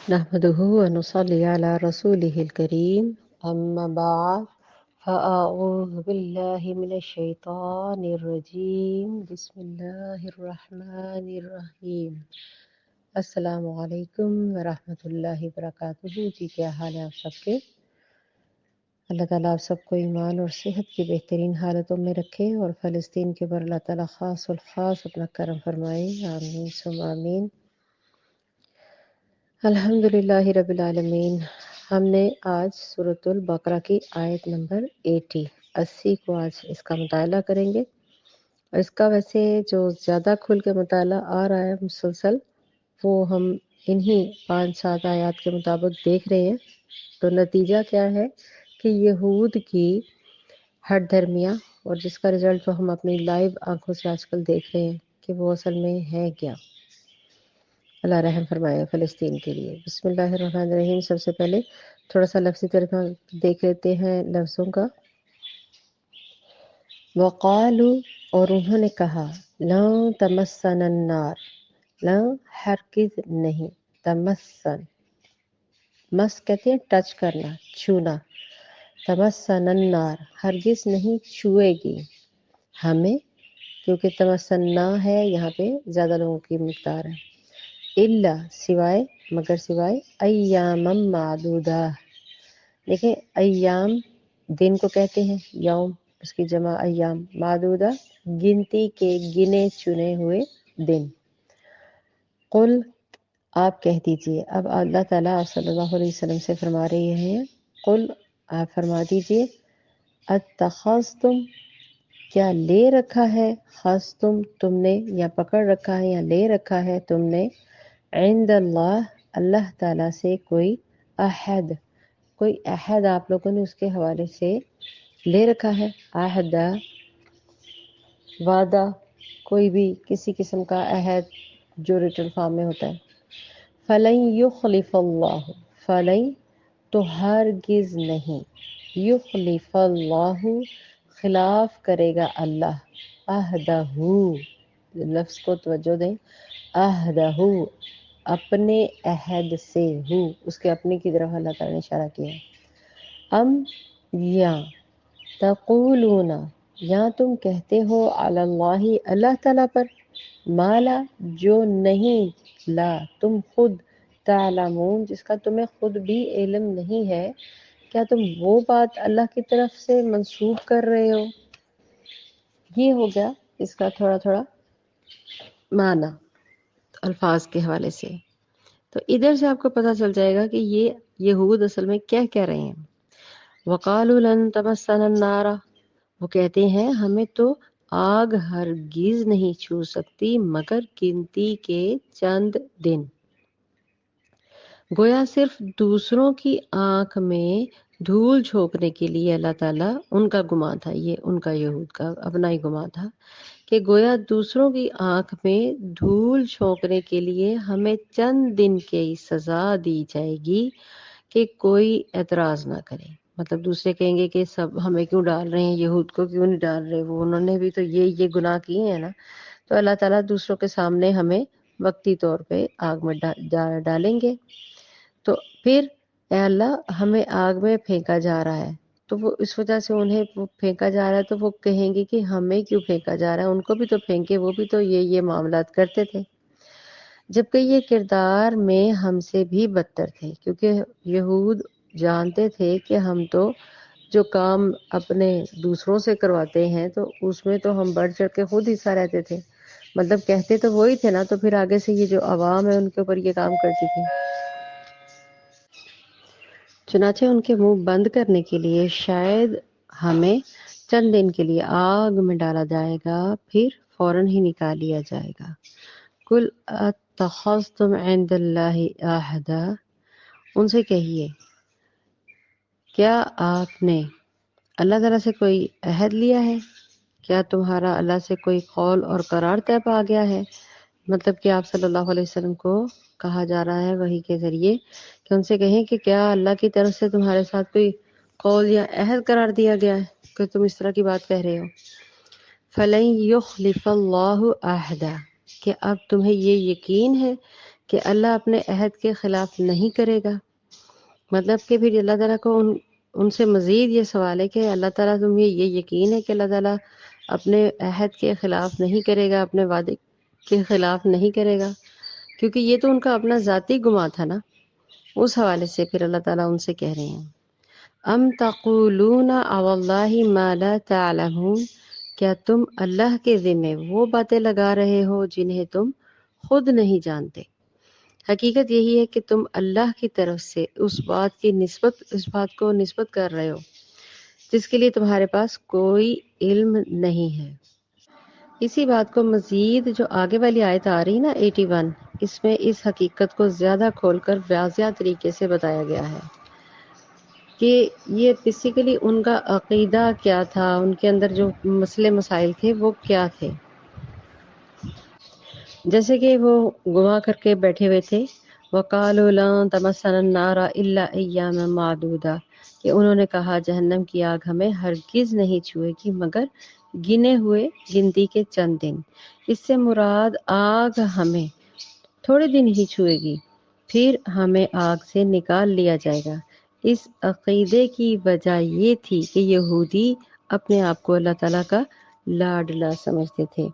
نحمده ونصلي على رسوله الكريم أما بعد فأعوذ بالله من الشيطان الرجيم بسم الله الرحمن الرحیم۔ السلام علیکم ورحمۃ اللہ وبرکاتہ۔ جی کیا حال ہے آپ سب کے؟ اللہ تعالیٰ آپ سب کو ایمان اور صحت کی بہترین حالتوں میں رکھے اور فلسطین کے اوپر اللہ تعالیٰ خاص الخاص اپنا کرم فرمائے، آمین ثم آمین۔ الحمدللہ رب العالمین۔ ہم نے آج سورۃ البقرہ کی آیت نمبر 80 کو آج اس کا مطالعہ کریں گے، اور اس کا ویسے جو زیادہ کھل کے مطالعہ آ رہا ہے مسلسل، وہ ہم انہی 5-7 آیات کے مطابق دیکھ رہے ہیں۔ تو نتیجہ کیا ہے کہ یہود کی ہٹ دھرمیاں، اور جس کا رزلٹ تو ہم اپنی لائیو آنکھوں سے آج کل دیکھ رہے ہیں کہ وہ اصل میں ہے کیا۔ اللہ رحم فرمائے فلسطین کے لیے۔ بسم اللہ الرحمن الرحیم۔ سب سے پہلے تھوڑا سا لفظی ترجمہ دیکھ لیتے ہیں لفظوں کا۔ وقالوا، اور انہوں نے کہا، لن تمسنا النار، لن ہرگز نہیں، تمسن، مس کہتے ہیں ٹچ کرنا، چھونا، تمسنا النار ہرگز نہیں چھوئے گی ہمیں، کیونکہ تمسنا ہے یہاں پہ زیادہ لوگوں کی مقدار ہے، الا سوائے، مگر سوائے، ایام معدودہ، دیکھیں ایام دن کو کہتے ہیں، یوم اس کی جمع ایام، معدودہ گنتی کے گنے چنے ہوئے دن۔ قل، آپ کہہ دیجئے، اب اللہ تعالیٰ آپ صلی اللہ علیہ وسلم سے فرما رہے ہیں، قل آپ فرما دیجئے، اتخذتم کیا لے رکھا ہے، خستم تم نے، یا پکڑ رکھا ہے یا لے رکھا ہے تم نے، عند اللہ اللہ تعالیٰ سے کوئی عہد، کوئی عہد آپ لوگوں نے اس کے حوالے سے لے رکھا ہے، عہد وعدہ، کوئی بھی کسی قسم کا عہد جو ریٹن فارم میں ہوتا ہے۔ فلن یخلف اللہ، فلن تو ہرگز نہیں، یخلف اللہ خلاف کرے گا اللہ، عہدہ لفظ کو توجہ دیں، عہدہ اپنے عہد سے، اس کے اپنے کی طرف اللہ تعالیٰ نے اشارہ کیا ہے۔ ام یا تقولون، یا تم کہتے ہو، علی اللہ اللہ تعالیٰ پر، مالا جو نہیں، لا تم خود، تعلمون جس کا تمہیں خود بھی علم نہیں ہے، کیا تم وہ بات اللہ کی طرف سے منسوب کر رہے ہو۔ یہ ہو گیا اس کا تھوڑا تھوڑا معنی الفاظ کے حوالے سے۔ تو ادھر سے آپ کو پتہ چل جائے گا کہ یہ یہود اصل میں کیا کہہ رہے ہیں۔ وقالوا لن تمسنا النار، وہ کہتے ہیں ہمیں تو آگ ہرگز نہیں چھو سکتی مگر گنتی کے چند دن۔ گویا صرف دوسروں کی آنکھ میں دھول جھونکنے کے لیے اللہ تعالیٰ، ان کا گمان تھا، یہ ان کا یہود کا اپنا ہی گمان تھا کہ گویا دوسروں کی آنکھ میں دھول جھونکنے کے لیے ہمیں چند دن کی سزا دی جائے گی کہ کوئی اعتراض نہ کرے۔ مطلب دوسرے کہیں گے کہ سب ہمیں کیوں ڈال رہے ہیں، یہود کو کیوں نہیں ڈال رہے، وہ انہوں نے بھی تو یہ گناہ کیے ہیں نا۔ تو اللہ تعالیٰ دوسروں کے سامنے ہمیں وقتی طور پہ آگ میں ڈالیں گے۔ تو پھر اے اللہ ہمیں آگ میں پھینکا جا رہا ہے، تو وہ اس وجہ سے انہیں وہ پھینکا جا رہا ہے، تو وہ کہیں گے کہ ہمیں کیوں پھینکا جا رہا ہے، ان کو بھی تو پھینکے، وہ بھی تو یہ معاملات کرتے تھے، جبکہ یہ کردار میں ہم سے بھی بدتر تھے، کیونکہ یہود جانتے تھے کہ ہم تو جو کام اپنے دوسروں سے کرواتے ہیں تو اس میں تو ہم بڑھ چڑھ کے خود حصہ رہتے تھے، مطلب کہتے تو وہی تھے نا، تو پھر آگے سے یہ جو عوام ہے ان کے اوپر یہ کام کرتی تھی۔ چنانچہ ان کے منہ بند کرنے کے لیے شاید ہمیں چند دن کے لیے آگ میں ڈالا جائے گا، پھر فوراً ہی نکال لیا جائے گا۔ کل اتخذتم عند اللہ عہدا، ان سے کہیے کیا آپ نے اللہ تعالیٰ سے کوئی عہد لیا ہے، کیا تمہارا اللہ سے کوئی قول اور قرار طے پا گیا ہے۔ مطلب کہ آپ صلی اللہ علیہ وسلم کو کہا جا رہا ہے وحی کے ذریعے کہ ان سے کہیں کہ کیا اللہ کی طرف سے تمہارے ساتھ کوئی قول یا عہد قرار دیا گیا ہے کہ تم اس طرح کی بات کہہ رہے ہو۔ فَلَن يُخْلِفَ اللَّهُ عَهْدَهُ، کہ اب تمہیں یہ یقین ہے کہ اللہ اپنے عہد کے خلاف نہیں کرے گا، مطلب کہ پھر اللہ تعالیٰ کو ان سے مزید یہ سوال ہے کہ اللہ تعالیٰ تمہیں یہ یقین ہے کہ اللہ تعالیٰ اپنے عہد کے خلاف نہیں کرے گا، اپنے وعدے کے خلاف نہیں کرے گا، کیونکہ یہ تو ان کا اپنا ذاتی گمان تھا نا۔ اس حوالے سے پھر اللہ تعالیٰ ان سے کہہ رہے ہیں ام تقولون علی اللہ ما لا تعلمون، کیا تم اللہ کے ذمے وہ باتیں لگا رہے ہو جنہیں تم خود نہیں جانتے۔ حقیقت یہی ہے کہ تم اللہ کی طرف سے اس بات کو نسبت کر رہے ہو جس کے لیے تمہارے پاس کوئی علم نہیں ہے۔ اسی بات کو مزید جو آگے والی آیت آ رہی نا 81، اس میں اس حقیقت کو زیادہ کھول کر واضح طریقے سے بتایا گیا ہے کہ یہ بیسیکلی ان کا عقیدہ کیا تھا، ان کے اندر جو مسئلے مسائل تھے وہ کیا تھے۔ جیسے کہ وہ گواہ کر کے بیٹھے ہوئے تھے وَقَالُوا لَن تَمَسَّنَا النَّارَ إِلَّا أَيَّامًا مَّعْدُودَةً، کہ انہوں نے کہا جہنم کی آگ ہمیں ہرگز نہیں چھوئے گی مگر گنے ہوئے گنتی کے چند دن۔ اس سے مراد آگ ہمیں تھوڑے دن ہی چھوئے گی، پھر ہمیں آگ سے نکال لیا جائے گا۔ اس عقیدے کی وجہ یہ تھی کہ یہودی اپنے آپ کو اللہ تعالیٰ کا لاڈلا سمجھتے تھے۔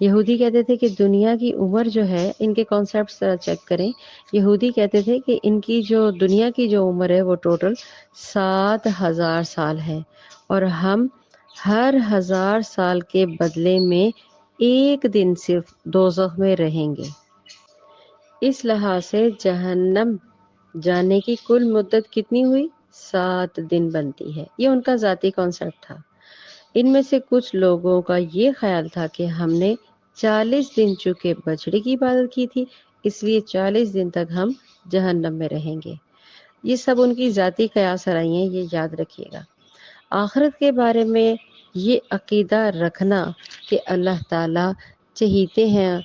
یہودی کہتے تھے کہ دنیا کی عمر جو ہے، ان کے کانسیپٹس ذرا چیک کریں، یہودی کہتے تھے کہ ان کی جو دنیا کی جو عمر ہے وہ ٹوٹل 7,000 سال ہے، اور ہم ہر 1,000 سال کے بدلے میں ایک دن صرف دوزخ میں رہیں گے۔ اس لحاظ سے جہنم جانے کی کل مدت کتنی ہوئی؟ 7 دن بنتی ہے۔ یہ ان کا ذاتی کانسیپٹ تھا۔ ان میں سے کچھ لوگوں کا یہ خیال تھا کہ ہم نے 40 دن چونکہ بچڑے کی عبادت کی تھی، اس لیے 40 دن تک ہم جہنم میں رہیں گے۔ یہ سب ان کی ذاتی قیاس آرائی ہیں، یہ یاد رکھیے گا۔ آخرت کے بارے میں یہ عقیدہ رکھنا کہ اللہ تعالیٰ چہیتے ہیں،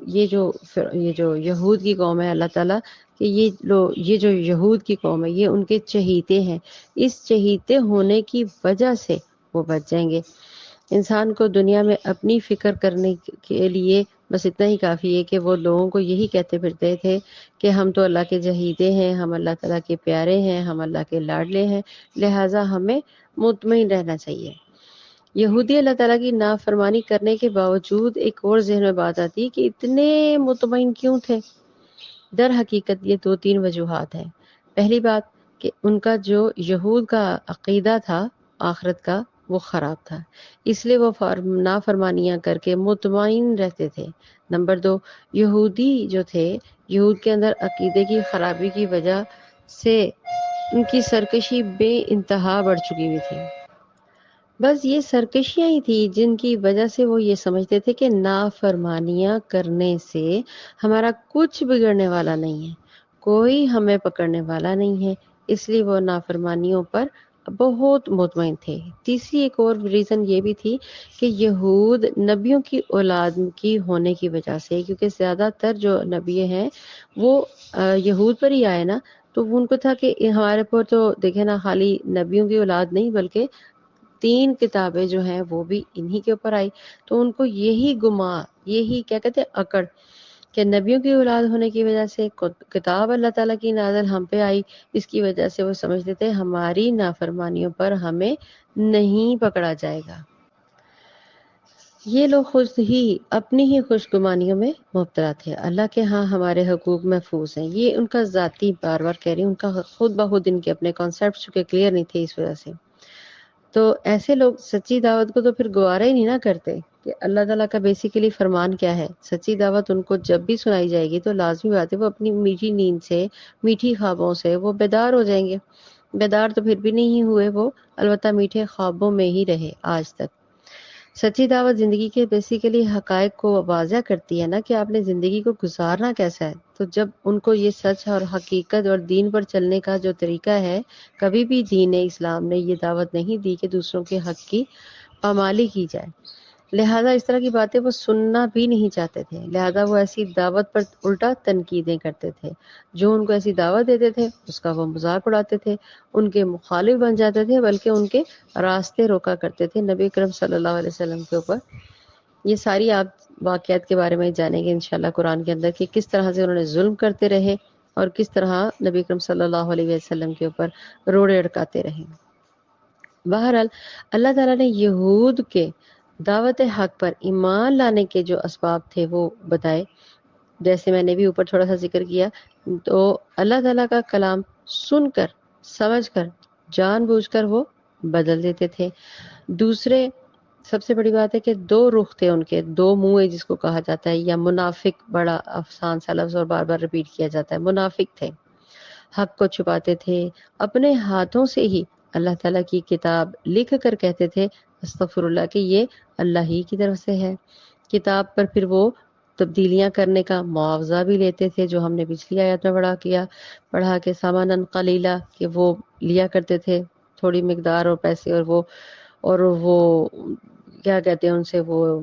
یہ جو یہود کی قوم ہے، اللہ تعالیٰ کہ یہ جو یہود کی قوم ہے یہ ان کے چہیتے ہیں، اس چہیتے ہونے کی وجہ سے وہ بچ جائیں گے۔ انسان کو دنیا میں اپنی فکر کرنے کے لیے بس اتنا ہی کافی ہے کہ وہ لوگوں کو یہی کہتے پھرتے تھے کہ ہم تو اللہ کے چہیتے ہیں، ہم اللہ تعالیٰ کے پیارے ہیں، ہم اللہ کے لاڈلے ہیں، لہٰذا ہمیں مطمئن رہنا چاہیے۔ یہودی اللہ تعالیٰ کی نافرمانی کرنے کے باوجود ایک اور ذہن میں بات آتی کہ اتنے مطمئن کیوں تھے؟ در حقیقت یہ 2-3 وجوہات ہیں۔ پہلی بات کہ ان کا جو یہود کا عقیدہ تھا آخرت کا وہ خراب تھا، اس لیے وہ نافرمانیاں کر کے مطمئن رہتے تھے۔ نمبر 2، یہودی جو تھے، یہود کے اندر عقیدے کی خرابی کی وجہ سے ان کی سرکشی بے انتہا بڑھ چکی ہوئی تھی۔ بس یہ سرکشیاں ہی تھی جن کی وجہ سے وہ یہ سمجھتے تھے کہ نافرمانیاں کرنے سے ہمارا کچھ بگڑنے والا نہیں ہے، کوئی ہمیں پکڑنے والا نہیں ہے، اس لیے وہ نافرمانیوں پر بہت مطمئن تھے۔ تیسری ایک اور ریزن یہ بھی تھی کہ یہود نبیوں کی اولاد کی ہونے کی وجہ سے، کیونکہ زیادہ تر جو نبی ہیں وہ یہود پر ہی آئے نا، تو ان کو تھا کہ ہمارے پر تو دیکھیں نا خالی نبیوں کی اولاد نہیں بلکہ 3 کتابیں جو ہیں وہ بھی انہی کے اوپر آئی، تو ان کو یہی یہی کیا کہتے ہیں اکڑ کہ نبیوں کی اولاد ہونے کی وجہ سے کتاب اللہ تعالیٰ کی نازل ہم پہ آئی، اس کی وجہ سے وہ سمجھتے تھے ہماری نافرمانیوں پر ہمیں نہیں پکڑا جائے گا۔ یہ لوگ خود ہی اپنی ہی خوش گمانیوں میں مبتلا تھے، اللہ کے ہاں ہمارے حقوق محفوظ ہیں، یہ ان کا ذاتی، بار بار کہہ رہی ہوں، ان کا خود بخود ان کے اپنے کانسیپٹ چونکہ کلیئر نہیں تھے، اس وجہ سے تو ایسے لوگ سچی دعوت کو تو پھر گوارا ہی نہیں نہ کرتے کہ اللہ تعالیٰ کا بیسیکلی فرمان کیا ہے۔ سچی دعوت ان کو جب بھی سنائی جائے گی تو لازمی بات ہے وہ اپنی میٹھی نیند سے، میٹھی خوابوں سے وہ بیدار ہو جائیں گے۔ بیدار تو پھر بھی نہیں ہوئے وہ، البتہ میٹھے خوابوں میں ہی رہے آج تک۔ سچی دعوت زندگی کے بیسیکلی حقائق کو واضح کرتی ہے نا کہ آپ نے زندگی کو گزارنا کیسا ہے، تو جب ان کو یہ سچ اور حقیقت اور دین پر چلنے کا جو طریقہ ہے، کبھی بھی دین اسلام نے یہ دعوت نہیں دی کہ دوسروں کے حق کی پامالی کی جائے، لہذا اس طرح کی باتیں وہ سننا بھی نہیں چاہتے تھے، لہذا وہ ایسی دعوت پر الٹا تنقیدیں کرتے تھے، جو ان کو ایسی دعوت دیتے تھے اس کا وہ مذاق اڑاتے تھے، ان کے مخالف بن جاتے تھے، بلکہ ان کے راستے روکا کرتے تھے نبی اکرم صلی اللہ علیہ وسلم کے اوپر یہ ساری آپ واقعات کے بارے میں جانیں گے انشاءاللہ قرآن کے اندر کہ کس طرح سے انہوں نے ظلم کرتے رہے اور کس طرح نبی اکرم صلی اللہ علیہ وسلم کے اوپر روڑے اڑکاتے رہے۔ بہرحال اللہ تعالیٰ نے یہود کے دعوت حق پر ایمان لانے کے جو اسباب تھے وہ بتائے، جیسے میں نے بھی اوپر تھوڑا سا ذکر کیا۔ تو اللہ تعالیٰ کا کلام سن کر، سمجھ کر، جان بوجھ کر وہ بدل دیتے تھے۔ دوسرے سب سے بڑی بات ہے کہ دو رخ تھے ان کے، دو منہ جس کو کہا جاتا ہے، یا منافق، بڑا آسان سا لفظ اور بار بار ریپیٹ کیا جاتا ہے، منافق تھے، حق کو چھپاتے تھے، اپنے ہاتھوں سے ہی اللہ تعالیٰ کی کتاب لکھ کر کہتے تھے استغفر اللہ کہ یہ اللہ ہی کی طرف سے ہے۔ کتاب پر پھر وہ تبدیلیاں کرنے کا معاوضہ بھی لیتے تھے، جو ہم نے پچھلی آیت میں پڑھا کہ سامانن قلیلہ، کہ وہ لیا کرتے تھے تھوڑی مقدار اور پیسے، اور وہ کیا کہتے ہیں ان سے، وہ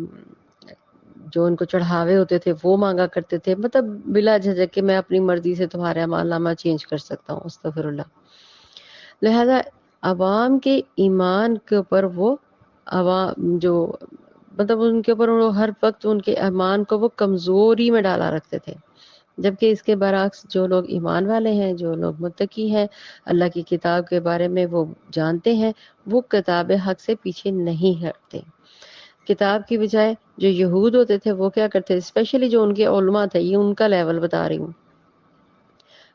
جو ان کو چڑھاوے ہوتے تھے وہ مانگا کرتے تھے، مطلب بلا جھجک کہ میں اپنی مرضی سے تمہارا مال نامہ چینج کر سکتا ہوں، استغفر اللہ۔ لہذا عوام کے ایمان کے اوپر وہ عوام جو مطلب ان کے اوپر وہ ہر وقت ان کے ایمان کو وہ کمزوری میں ڈالا رکھتے تھے، جبکہ اس کے برعکس جو لوگ ایمان والے ہیں، جو لوگ متقی ہیں، اللہ کی کتاب کے بارے میں وہ جانتے ہیں، وہ کتاب حق سے پیچھے نہیں ہٹتے۔ کتاب کی بجائے جو یہود ہوتے تھے وہ کیا کرتے تھے، اسپیشلی جو ان کے علماء تھے، یہ ان کا لیول بتا رہی ہوں،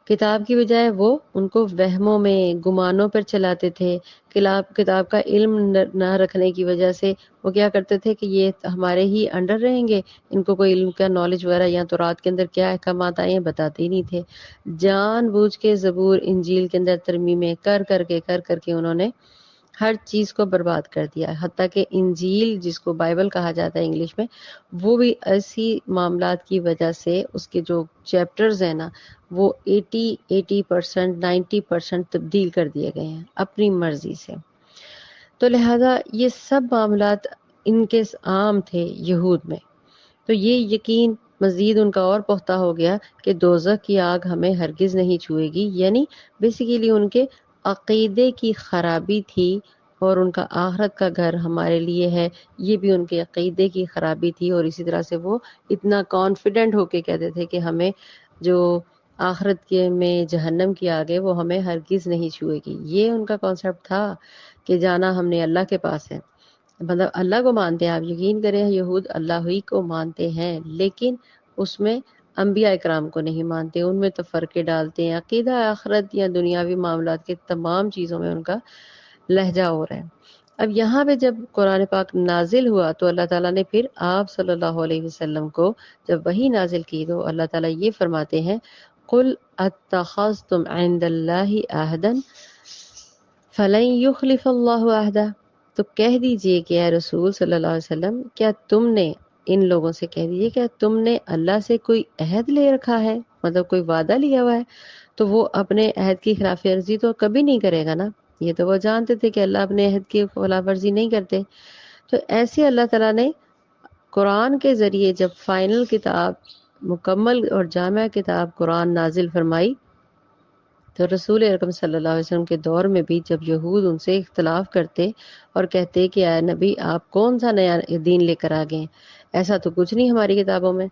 کتاب کی بجائے وہ ان کو وہموں میں، گمانوں پر چلاتے تھے۔ کتاب کا علم نہ رکھنے کی وجہ سے وہ کیا کرتے تھے کہ یہ ہمارے ہی انڈر رہیں گے، ان کو کوئی علم کا نالج وغیرہ یا تو رات کے اندر کیا احکامات آئے ہیں بتاتے ہی نہیں تھے۔ جان بوجھ کے زبور انجیل کے اندر ترمیمیں کر کر کے انہوں نے ہر چیز کو برباد کر دیا، حتیٰ کہ انجیل جس کو بائبل کہا جاتا ہے انگلش میں، وہ بھی ایسی معاملات کی وجہ سے اس کے جو چیپٹرز ہیں نا وہ 80% 90% تبدیل کر دیے گئے ہیں اپنی مرضی سے۔ تو لہذا یہ سب معاملات ان کے عام تھے یہود میں، تو یہ یقین مزید ان کا اور پختہ ہو گیا کہ دوزخ کی آگ ہمیں ہرگز نہیں چھوئے گی، یعنی بیسیکلی ان کے عقیدے کی خرابی تھی، اور ان کا آخرت کا گھر ہمارے لیے ہے، یہ بھی ان کے عقیدے کی خرابی تھی، اور اسی طرح سے وہ اتنا کانفیڈنٹ ہو کے کہتے تھے کہ ہمیں جو آخرت کے میں جہنم کی آگ ہے وہ ہمیں ہرگز نہیں چھوئے گی۔ یہ ان کا کانسیپٹ تھا کہ جانا ہم نے اللہ کے پاس ہے، مطلب اللہ کو مانتے ہیں، آپ یقین کریں یہود اللہ ہی کو مانتے ہیں، لیکن اس میں انبیاء اکرام کو نہیں مانتے، ان میں تفرقے ڈالتے ہیں، عقیدہ آخرت یا دنیاوی معاملات کے تمام چیزوں میں ان کا لہجہ ہو رہا ہے۔ اب یہاں پہ جب قرآن پاک نازل ہوا تو اللہ تعالیٰ نے پھر آپ صلی اللہ علیہ وسلم کو جب وحی نازل کی تو اللہ تعالیٰ یہ فرماتے ہیں قُلْ اتَّخَذْتُمْ عِندَ اللَّهِ عَهْدًا فَلَن يُخْلِفَ اللَّهُ عَهْدَهُ، تو کہہ دیجئے کہ اے رسول صلی اللہ علیہ وسلم، کیا تم نے ان لوگوں سے کہہ دیجئے کیا تم نے اللہ سے کوئی عہد لے رکھا ہے، مطلب کوئی وعدہ لیا ہوا ہے، تو وہ اپنے عہد کی خلاف ورزی تو کبھی نہیں کرے گا نا۔ یہ تو وہ جانتے تھے کہ اللہ اپنے عہد کی خلاف ورزی نہیں کرتے۔ تو ایسے اللہ تعالیٰ نے قرآن کے ذریعے جب فائنل کتاب، مکمل اور جامع کتاب قرآن نازل فرمائی، تو رسول اکرم صلی اللہ علیہ وسلم کے دور میں بھی جب یہود ان سے اختلاف کرتے اور کہتے کہ اے نبی آپ کون سا نیا دین لے کر آ گئے ہیں، ایسا تو کچھ نہیں ہماری کتابوں میں،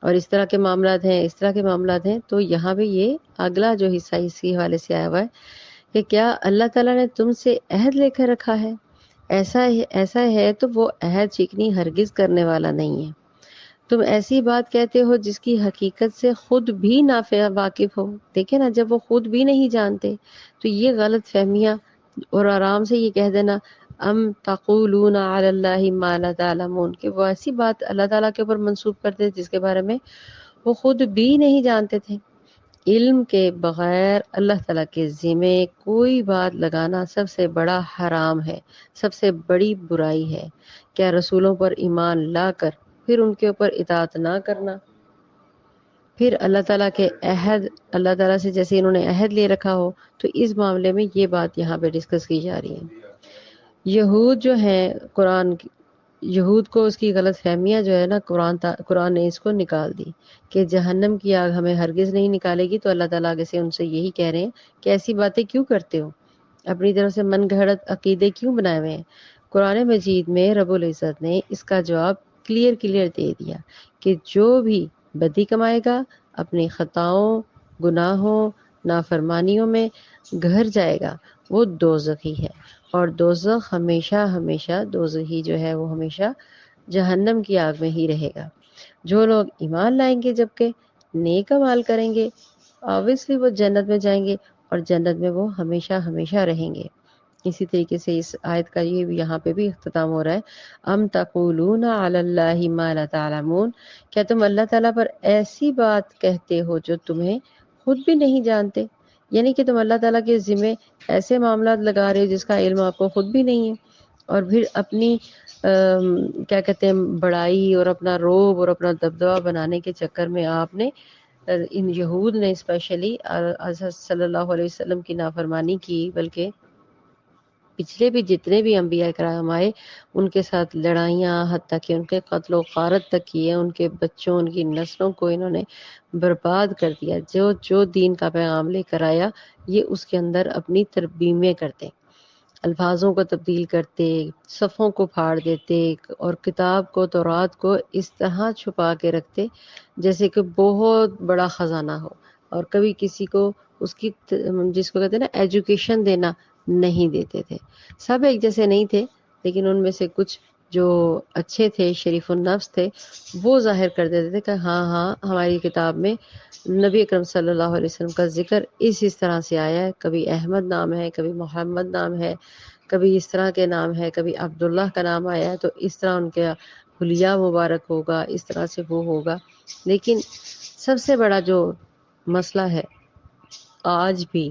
اور اس طرح کے معاملات ہیں، اس طرح کے معاملات ہیں، تو یہاں پہ یہ اگلا جو حصہ اسی حوالے سے آیا ہوا ہے کہ کیا اللہ تعالیٰ نے تم سے عہد لے کر رکھا ہے؟ ایسا ہے تو وہ عہد چکنی ہرگز کرنے والا نہیں ہے۔ تم ایسی بات کہتے ہو جس کی حقیقت سے خود بھی واقف ہو۔ دیکھیں نا، جب وہ خود بھی نہیں جانتے تو یہ غلط فہمیاں، اور آرام سے یہ کہہ دینا ام تقولون علی اللہ ما لا تعلمون، کہ وہ ایسی بات اللہ تعالیٰ کے اوپر منسوب کرتے جس کے بارے میں وہ خود بھی نہیں جانتے تھے۔ علم کے بغیر اللہ تعالیٰ کے ذمے کوئی بات لگانا سب سے بڑا حرام ہے، سب سے بڑی برائی ہے۔ کیا رسولوں پر ایمان لا کر پھر ان کے اوپر اطاعت نہ کرنا، پھر اللہ تعالیٰ کے عہد، اللہ تعالیٰ سے جیسے انہوں نے عہد لے رکھا ہو، تو اس معاملے میں یہ بات یہاں پہ ڈسکس کی جا رہی ہے۔ یہود جو ہیں یہود کو اس کی غلط فہمیاں جو ہے نا قرآن نے اس کو نکال دی کہ جہنم کی آگ ہمیں ہرگز نہیں نکالے گی، تو اللہ تعالیٰ آگے سے ان سے یہی کہہ رہے ہیں کہ ایسی باتیں کیوں کرتے ہو، اپنی طرف سے من گھڑت عقیدے کیوں بنائے ہوئے ہیں۔ قرآن مجید میں رب العزت نے اس کا جواب کلیئر دے دیا کہ جو بھی بدی کمائے گا، اپنی خطاؤں، گناہوں، نافرمانیوں میں گھر جائے گا، وہ دوزخی ہے، اور دوزخ ہمیشہ ہمیشہ دوزخی جو ہے وہ ہمیشہ جہنم کی آگ میں ہی رہے گا۔ جو لوگ ایمان لائیں گے جبکہ نیک اعمال کریں گے، obviously وہ جنت میں جائیں گے، اور جنت میں وہ ہمیشہ ہمیشہ رہیں گے۔ اسی طریقے سے اس آیت کا یہ بھی یہاں پہ بھی اختتام ہو رہا ہے، ام تقولون علی اللہ ما لا تعلمون، کیا تم اللہ تعالیٰ پر ایسی بات کہتے ہو جو تمہیں خود بھی نہیں جانتے؟ یعنی کہ تم اللہ تعالیٰ کے ذمے ایسے معاملات لگا رہے ہو جس کا علم آپ کو خود بھی نہیں ہے، اور پھر اپنی کیا کہتے ہیں بڑائی اور اپنا روب اور اپنا دبدبہ بنانے کے چکر میں آپ نے ان یہود نے اسپیشلی حضرت صلی اللہ علیہ وسلم کی نافرمانی کی، بلکہ پچھلے بھی جتنے بھی انبیاء کرام آئے ان کے ساتھ لڑائیاں، حتیٰ کہ ان کے قتل و غارت تک کیے، ان کے بچوں، ان کی نسلوں کو انہوں نے برباد کر دیا۔ جو دین کا پیغام لے کر آیا، یہ اس کے اندر اپنی ترمیمیں کرتے، الفاظوں کو تبدیل کرتے، صفوں کو پھاڑ دیتے، اور کتاب کو، تورات کو اس طرح چھپا کے رکھتے جیسے کہ بہت بڑا خزانہ ہو، اور کبھی کسی کو اس کی جس کو کہتے ہیں نا ایجوکیشن دینا نہیں دیتے تھے۔ سب ایک جیسے نہیں تھے، لیکن ان میں سے کچھ جو اچھے تھے، شریف النفس تھے، وہ ظاہر کر دیتے تھے کہ ہاں ہاں ہماری کتاب میں نبی اکرم صلی اللہ علیہ وسلم کا ذکر اس طرح سے آیا ہے، کبھی احمد نام ہے، کبھی محمد نام ہے، کبھی اس طرح کے نام ہے، کبھی عبداللہ کا نام آیا ہے، تو اس طرح ان کے حلیہ مبارک ہوگا، اس طرح سے وہ ہوگا۔ لیکن سب سے بڑا جو مسئلہ ہے آج بھی،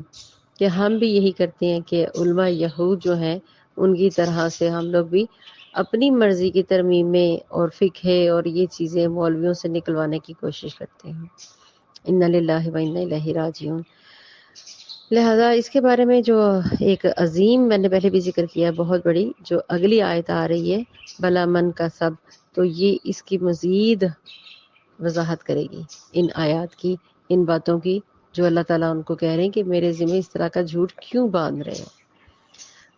کہ ہم بھی یہی کرتے ہیں کہ علماء یہود جو ہیں ان کی طرح سے ہم لوگ بھی اپنی مرضی کی ترمیمیں اور فقہ اور یہ چیزیں مولویوں سے نکلوانے کی کوشش کرتے ہیں۔ انا للہ و انا الیہ راجعون۔ لہذا اس کے بارے میں جو ایک عظیم میں نے پہلے بھی ذکر کیا، بہت بڑی جو اگلی آیت آ رہی ہے بلا من کا سب، تو یہ اس کی مزید وضاحت کرے گی، ان آیات کی، ان باتوں کی جو اللہ تعالیٰ ان کو کہہ رہے ہیں کہ میرے ذمہ اس طرح کا جھوٹ کیوں باندھ رہے ہیں۔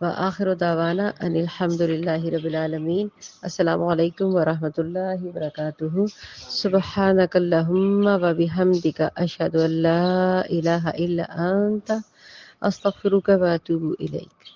وآخر دعوانا ان الحمد للہ رب العالمین۔ السلام علیکم ورحمۃ اللہ وبرکاتہ۔ سبحانک اللہم وبحمدک، اشہد ان لا الہ الا انت، استغفرک واتوب الیک۔